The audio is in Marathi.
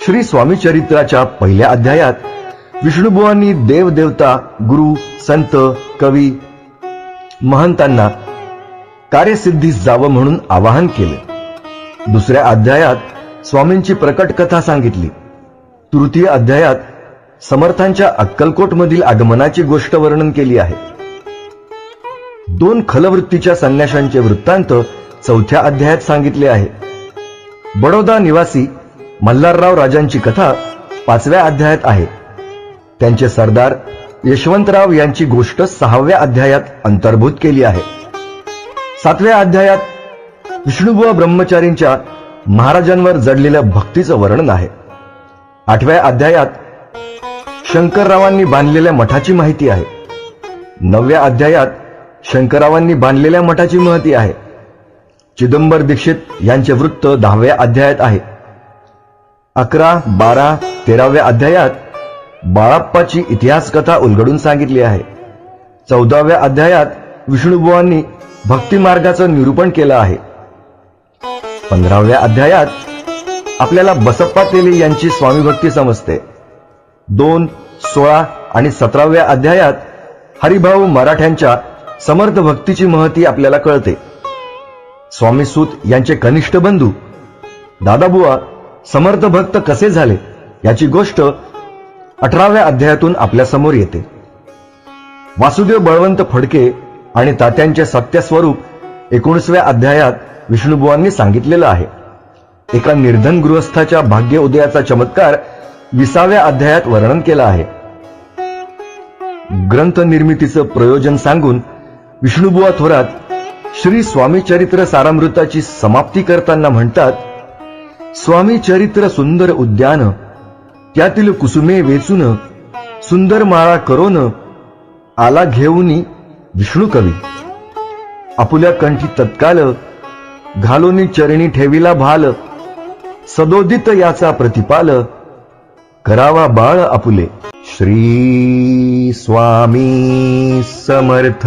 श्री स्वामी चरित्राच्या पहिल्या अध्यायात विष्णुबुवांनी देवदेवता, गुरु, संत, कवी, महंतांना कार्यसिद्धीस जावं म्हणून आवाहन केले। दुसऱ्या अध्यायात स्वामींची प्रकट कथा सांगितली। तृतीय अध्यायात समर्थांच्या अक्कलकोटमधील आगमनाची गोष्ट वर्णन केली आहे। दोन खलवृत्तीच्या संन्याशांचे वृत्तांत चौथ्या अध्यायात सांगितले आहे। बडोदा निवासी मल्हारराव राजांची कथा पाचव्या अध्यायात आहे। त्यांचे सरदार यशवंतराव यांची गोष्ट सहाव्या अध्यायात अंतर्भूत केली आहे। सातव्या अध्यायात विष्णुबुवा ब्रह्मचारींच्या महाराजांवर जडलेल्या भक्तीचं वर्णन आहे। आठव्या अध्यायात शंकररावांनी बांधलेल्या मठाची माहिती आहे। नवव्या अध्यायात शंकररावांनी बांधलेल्या मठाची माहिती आहे। चिदंबर दीक्षित यांचे वृत्त 10व्या अध्यायात आहे। 11, 12, 13व्या अध्यायात बाळाप्पाची इतिहास कथा उलगडून सांगितली आहे। 14व्या अध्यायात विष्णुबुवांनी भक्ती मार्गाचं निरूपण केलं आहे। 15व्या अध्यायात आपल्याला बसप्पा तेली यांची स्वामी भक्ती समजते। 2, 16 आणि 17व्या अध्यायात हरिभाऊ मराठ्यांच्या समर्थ भक्तीची महती आपल्याला कळते। स्वामी सूत यांचे कनिष्ठ बंधू दादाबुवा समर्थ भक्त कसे झाले याची गोष्ट 18व्या अध्यायातून आपल्या समोर येते। वासुदेव बळवंत फडके आणि तात्यांचे सत्यस्वरूप 19व्या अध्यायात विष्णुबुवांनी सांगितलेलं आहे। एका निर्धन गृहस्थाच्या भाग्य उदयाचा चमत्कार 20व्या अध्यायात वर्णन केला आहे। ग्रंथ निर्मितीचं प्रयोजन सांगून विष्णुबुवा थोरात श्री स्वामी चरित्र सारामृताची समाप्ती करताना म्हणतात, स्वामी चरित्र सुंदर उद्यान, त्यातील कुसुमे वेचून, सुंदर माळा करोन, आला घेऊनी विष्णू कवी, आपुल्या कंठी तत्काल, घालोनी चरणी ठेविला भाल, सदोदित याचा प्रतिपाल, करावा बाळ आपुले। श्री स्वामी समर्थ।